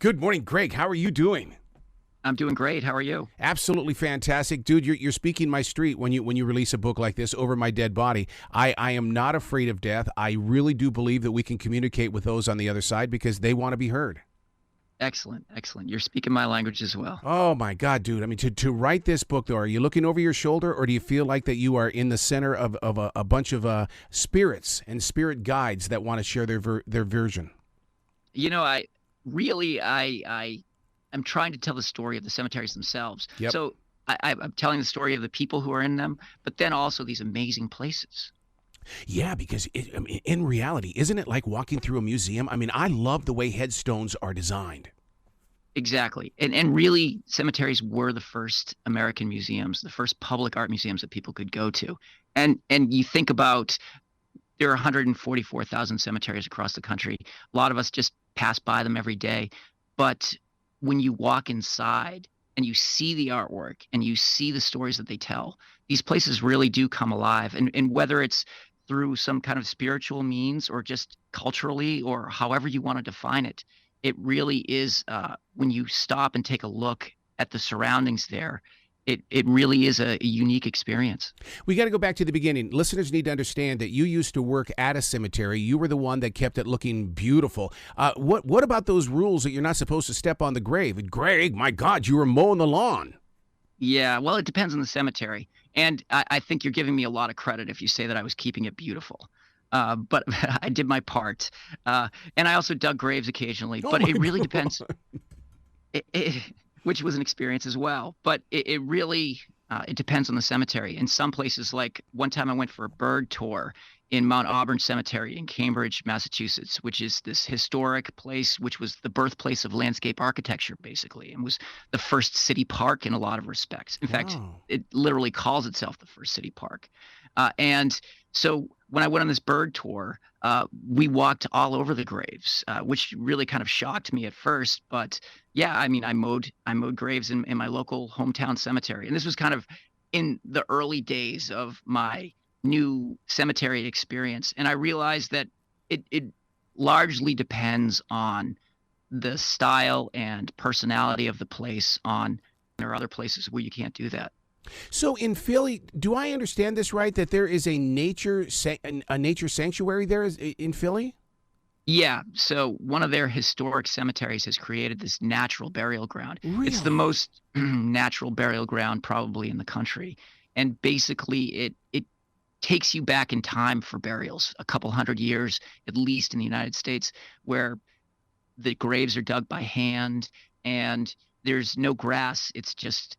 Good morning, Greg. How are you doing? I'm doing great. How are you? Absolutely fantastic, dude. You're speaking my street when you release a book like this, Over My Dead Body. I am not afraid of death. I really do believe that we can communicate with those on the other side because they want to be heard. Excellent, excellent. You're speaking my language as well. Oh my God, dude! I mean, to write this book, though, are you looking over your shoulder, or do you feel like that you are in the center of a bunch of spirits and spirit guides that want to share their version? I really, I am trying to tell the story of the cemeteries themselves. Yep. So I'm telling the story of the people who are in them, but then also these amazing places. Yeah, because I mean, in reality, isn't it like walking through a museum? I mean, I love the way headstones are designed. Exactly. And really, cemeteries were the first American museums, the first public art museums that people could go to. And you think about there are 144,000 cemeteries across the country. A lot of us just pass by them every day. But when you walk inside and you see the artwork and you see the stories that they tell, these places really do come alive. And whether it's through some kind of spiritual means or just culturally or however you want to define it, it really is when you stop and take a look at the surroundings there, it really is a unique experience. We got to go back to the beginning. Listeners need to understand that you used to work at a cemetery. You were the one that kept it looking beautiful. What about those rules that you're not supposed to step on the grave? Greg, my God, you were mowing the lawn. Yeah, well, it depends on the cemetery. And I think you're giving me a lot of credit if you say that I was keeping it beautiful. But I did my part. And I also dug graves occasionally. Oh But my it really God. depends. Which was an experience as well. But it really it depends on the cemetery. In some places, like one time I went for a bird tour in Mount Auburn Cemetery in Cambridge, Massachusetts, which is this historic place, which was the birthplace of landscape architecture, basically, and was the first city park in a lot of respects. In fact, Wow. it literally calls itself the first city park. And so when I went on this bird tour, we walked all over the graves, which really kind of shocked me at first. But yeah, I mean, I mowed graves in my local hometown cemetery, and this was kind of in the early days of my new cemetery experience. And I realized that it largely depends on the style and personality of the place. On There are other places where you can't do that. So in Philly, do I understand this right? That there is a nature sanctuary there in Philly? Yeah, so one of their historic cemeteries has created this natural burial ground. It's the Really? most natural burial ground probably in the country. And basically it takes you back in time for burials, a couple hundred years at least in the United States, where the graves are dug by hand and there's no grass. It's just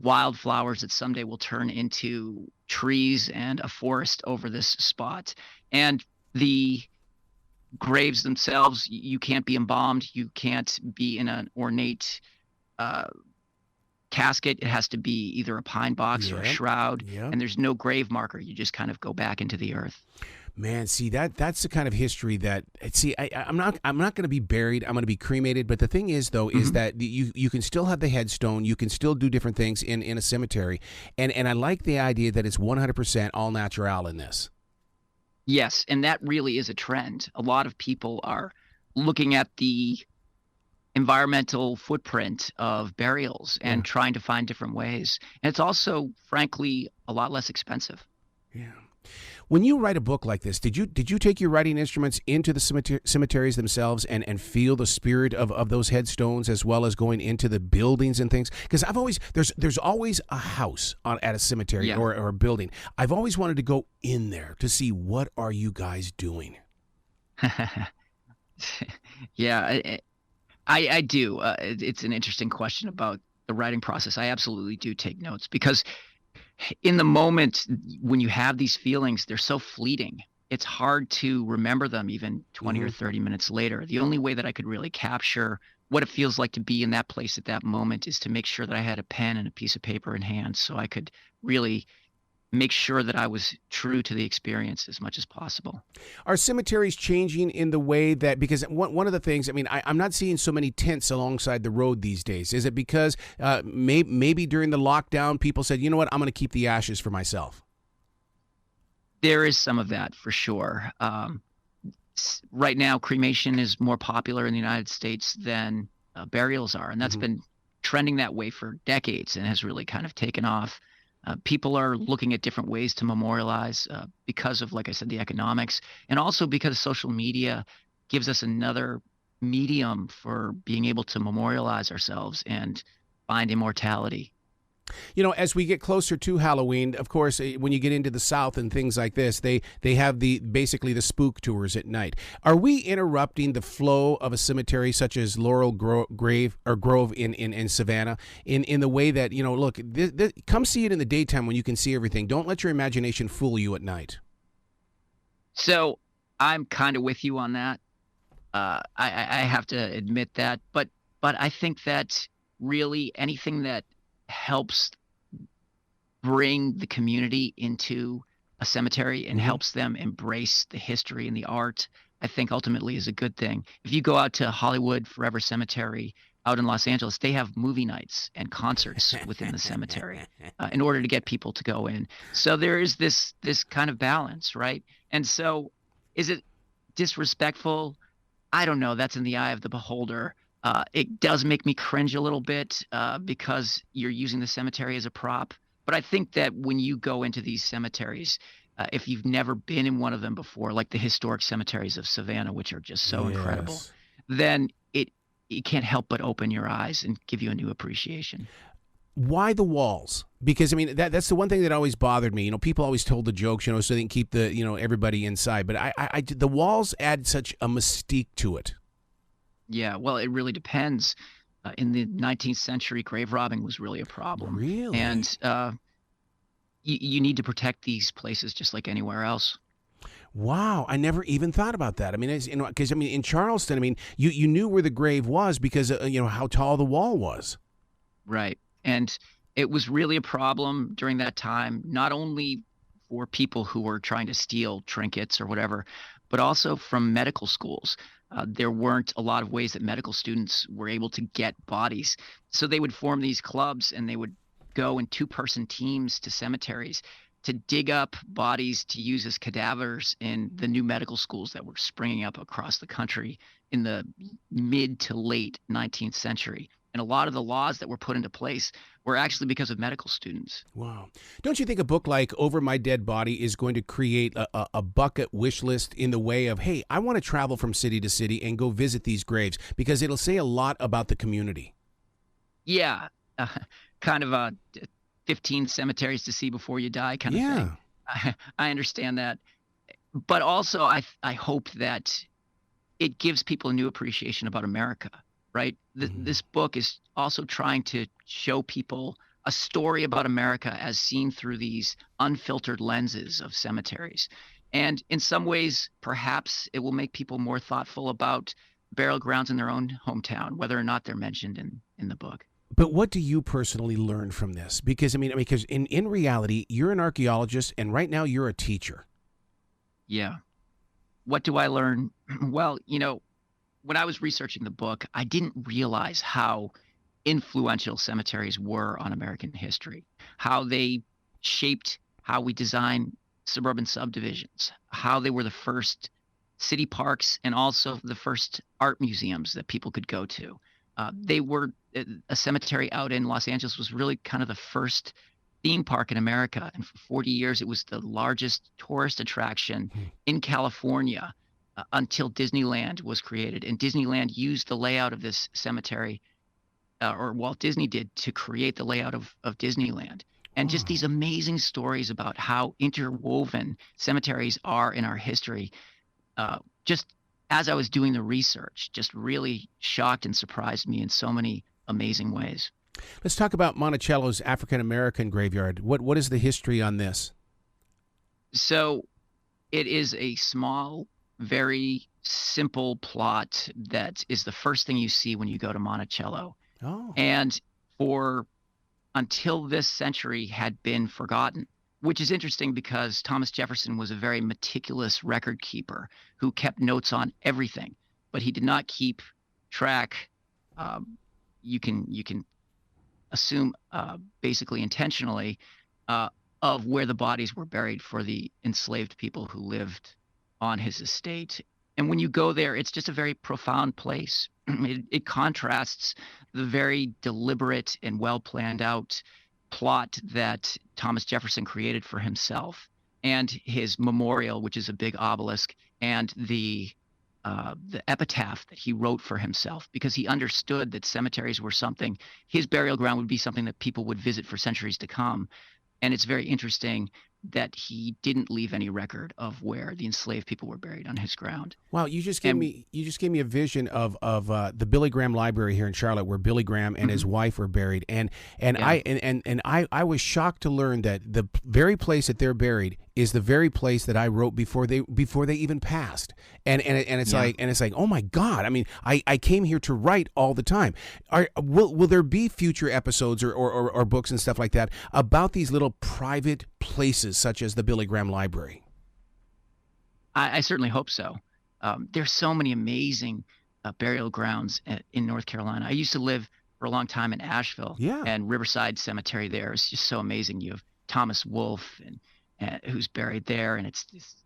wildflowers that someday will turn into trees and a forest over this spot. And the graves themselves, you can't be embalmed. You can't be in an ornate uh, casket. It has to be either a pine box or a Yep. shroud. Yep. And there's no grave marker. You just kind of go back into the earth. Man, see that's the kind of history that see I'm not going to be buried. I'm going to be cremated. But the thing is, though, is Mhm. that you can still have the headstone. You can still do different things in a cemetery, and I like the idea that it's 100% all natural in this. Yes, and that really is a trend. A lot of people are looking at the environmental footprint of burials Yeah. and trying to find different ways. And it's also, frankly, a lot less expensive. Yeah. When you write a book like this, did you take your writing instruments into the cemeteries themselves and feel the spirit of those headstones as well as going into the buildings and things? Because I've always there's always a house at a cemetery Yeah. or a building. I've always wanted to go in there to see what are you guys doing. Yeah, I do. It's an interesting question about the writing process. I absolutely do take notes because in the moment when you have these feelings, they're so fleeting. It's hard to remember them even 20 or Hmm. 30 minutes later. The only way that I could really capture what it feels like to be in that place at that moment is to make sure that I had a pen and a piece of paper in hand so I could really make sure that I was true to the experience as much as possible. Are cemeteries changing in the way that, because one of the things, I mean, I'm not seeing so many tents alongside the road these days. Is it because maybe during the lockdown, people said, you know what, I'm going to keep the ashes for myself? There is some of that for sure. Right now, cremation is more popular in the United States than burials are, and that's been trending that way for decades and has really kind of taken off. People are looking at different ways to memorialize because of, like I said, the economics, and also because social media gives us another medium for being able to memorialize ourselves and find immortality. As we get closer to Halloween, of course, when you get into the South and things like this, they have basically the spook tours at night. Are we interrupting the flow of a cemetery such as Laurel Grove in Savannah in the way that, look, come see it in the daytime when you can see everything. Don't let your imagination fool you at night. So I'm kind of with you on that. I have to admit that, but I think that really anything that helps bring the community into a cemetery and helps them embrace the history and the art, I think ultimately is a good thing. If you go out to Hollywood Forever Cemetery out in Los Angeles, they have movie nights and concerts within the cemetery in order to get people to go in. So there is this kind of balance, right? And so is it disrespectful? I don't know. That's in the eye of the beholder. It does make me cringe a little bit because you're using the cemetery as a prop. But I think that when you go into these cemeteries, if you've never been in one of them before, like the historic cemeteries of Savannah, which are just so incredible, then it can't help but open your eyes and give you a new appreciation. Why the walls? Because that's the one thing that always bothered me. People always told the jokes, so they can keep the everybody inside. But I the walls add such a mystique to it. Yeah, well, it really depends. In the 19th century, grave robbing was really a problem. Really? And you need to protect these places just like anywhere else. Wow, I never even thought about that. Because in Charleston, you knew where the grave was because how tall the wall was. Right, and it was really a problem during that time, not only for people who were trying to steal trinkets or whatever, but also from medical schools. There weren't a lot of ways that medical students were able to get bodies. So they would form these clubs and they would go in two-person teams to cemeteries to dig up bodies to use as cadavers in the new medical schools that were springing up across the country in the mid to late 19th century. And a lot of the laws that were put into place were actually because of medical students. Wow. Don't you think a book like Over My Dead Body is going to create a bucket wish list in the way of, hey, I want to travel from city to city and go visit these graves, because it'll say a lot about the community? Yeah. Kind of 15 cemeteries to see before you die kind of thing. I understand that. But also I hope that it gives people a new appreciation about America. Right. This book is also trying to show people a story about America as seen through these unfiltered lenses of cemeteries. And in some ways, perhaps it will make people more thoughtful about burial grounds in their own hometown, whether or not they're mentioned in the book. But what do you personally learn from this? Because because in reality, you're an archaeologist and right now you're a teacher. Yeah. What do I learn? Well, when I was researching the book, I didn't realize how influential cemeteries were on American history, how they shaped how we design suburban subdivisions, how they were the first city parks and also the first art museums that people could go to. They were a cemetery out in Los Angeles was really kind of the first theme park in America. And for 40 years, it was the largest tourist attraction in California. Until Disneyland was created. And Disneyland used the layout of this cemetery, or Walt Disney did, to create the layout of Disneyland. And just these amazing stories about how interwoven cemeteries are in our history. Just as I was doing the research, just really shocked and surprised me in so many amazing ways. Let's talk about Monticello's African-American graveyard. What is the history on this? So it is a small, very simple plot that is the first thing you see when you go to Monticello. And until this century had been forgotten, which is interesting because Thomas Jefferson was a very meticulous record keeper who kept notes on everything, but he did not keep track. You can assume basically intentionally of where the bodies were buried for the enslaved people who lived on his estate. And when you go there, it's just a very profound place. it contrasts the very deliberate and well planned out plot that Thomas Jefferson created for himself, and his memorial, which is a big obelisk, and the epitaph that he wrote for himself, because he understood that cemeteries were something, his burial ground would be something that people would visit for centuries to come. And it's very interesting that he didn't leave any record of where the enslaved people were buried on his ground. Wow, you just gave me a vision of the Billy Graham Library here in Charlotte, where Billy Graham and his wife were buried, and I was shocked to learn that the very place that they're buried is the very place that I wrote before they even passed, and it's like, oh my God! I mean, I came here to write all the time. Will there be future episodes or books and stuff like that about these little private places such as the Billy Graham Library? I certainly hope so. There's so many amazing burial grounds in North Carolina. I used to live for a long time in Asheville, and Riverside Cemetery there is just so amazing. You have Thomas Wolfe, and who's buried there, and it's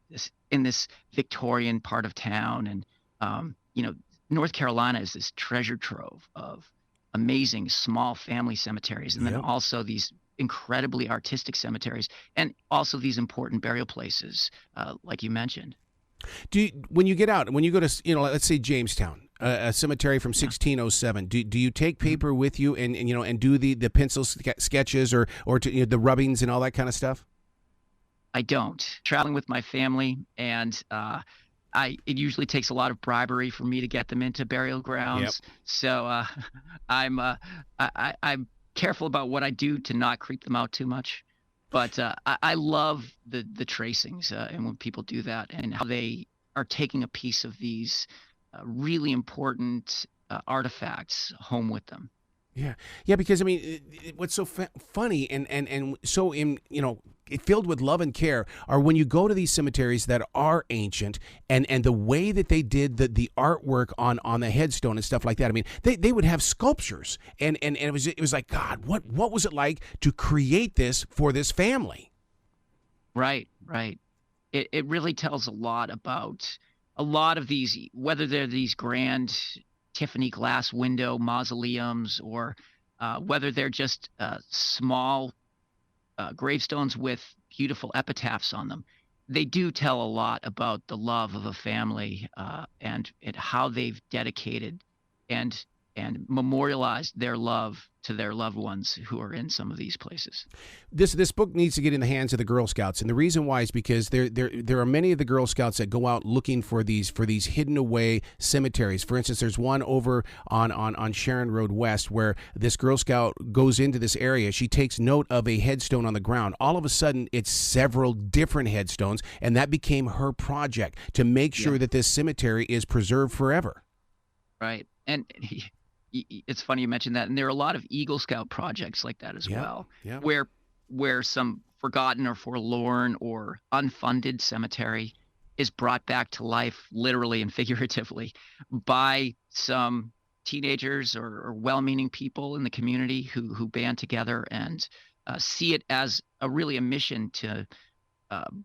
this in this Victorian part of town. And North Carolina is this treasure trove of amazing small family cemeteries, and then also these incredibly artistic cemeteries, and also these important burial places, like you mentioned. When you get out, when you go to, let's say Jamestown, a cemetery from 1607, do you take paper with you and do the pencil sketches or the rubbings and all that kind of stuff? I don't. Traveling with my family, and it usually takes a lot of bribery for me to get them into burial grounds. Yep. So I'm careful about what I do to not creep them out too much. But I love the tracings and when people do that, and how they are taking a piece of these really important artifacts home with them. Yeah, because I mean, what's so funny and so filled with love and care are when you go to these cemeteries that are ancient, and the way that they did the artwork on the headstone and stuff like that. I mean, they would have sculptures, and it was like, God, what was it like to create this for this family? Right. It really tells a lot about a lot of these, whether they're these grand Tiffany glass window mausoleums, or whether they're just small gravestones with beautiful epitaphs on them. They do tell a lot about the love of a family, and how they've dedicated and memorialized their love to their loved ones who are in some of these places. This book needs to get in the hands of the Girl Scouts, and the reason why is because there are many of the Girl Scouts that go out looking for these hidden away cemeteries. For instance, there's one over on Sharon Road West where this Girl Scout goes into this area. She takes note of a headstone on the ground. All of a sudden, it's several different headstones, and that became her project to make sure that this cemetery is preserved forever. Right, and it's funny you mentioned that, and there are a lot of Eagle Scout projects like that as well, where some forgotten or forlorn or unfunded cemetery is brought back to life, literally and figuratively, by some teenagers or well-meaning people in the community who band together and see it as a mission to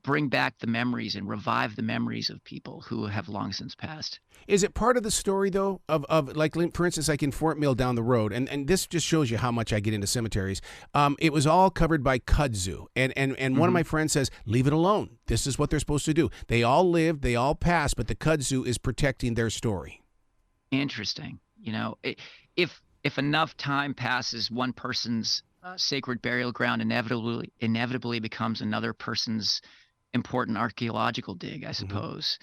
bring back the memories and revive the memories of people who have long since passed. Is it part of the story, though, of like, for instance, like in Fort Mill down the road, and this just shows you how much I get into cemeteries, it was all covered by kudzu, and one of my friends says, leave it alone. This is what they're supposed to do. They all lived, they all passed, but the kudzu is protecting their story. Interesting. If enough time passes, one person's sacred burial ground inevitably becomes another person's important archaeological dig, I suppose.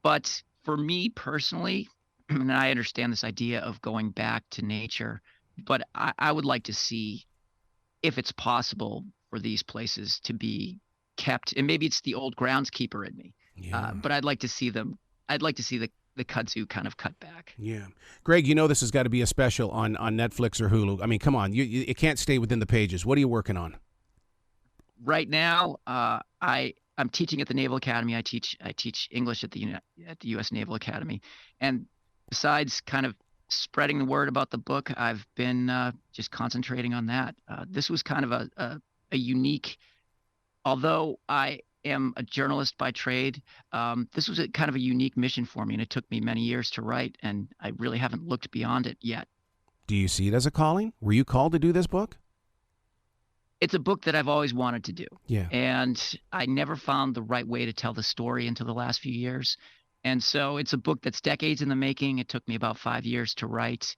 But for me personally, and I understand this idea of going back to nature, but I would like to see if it's possible for these places to be kept, and maybe it's the old groundskeeper in me, but I'd like to see the kudzu kind of cut back. Yeah. Greg, this has got to be a special on Netflix or Hulu. I mean, come on, you can't stay within the pages. What are you working on? Right now, I'm teaching at the Naval Academy. I teach English at the U.S. Naval Academy, and besides kind of spreading the word about the book, I've been just concentrating on that. This was kind of a unique, although I am a journalist by trade, this was a kind of a unique mission for me, and it took me many years to write, and I really haven't looked beyond it yet. Do you see it as a calling? Were you called to do this book? It's a book that I've always wanted to do. Yeah. And I never found the right way to tell the story until the last few years. And so it's a book that's decades in the making. It took me about 5 years to write.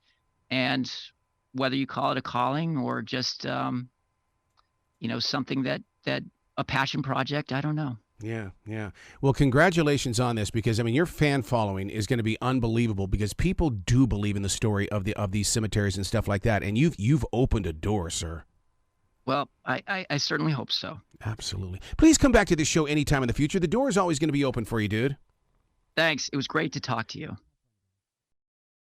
And whether you call it a calling or just, something that a passion project, I don't know. Yeah, yeah. Well, congratulations on this, because I mean your fan following is going to be unbelievable, because people do believe in the story of these cemeteries and stuff like that, and you've opened a door, sir. Well, I certainly hope so. Absolutely. Please come back to this show anytime in the future. The door is always going to be open for you, dude. Thanks. It was great to talk to you.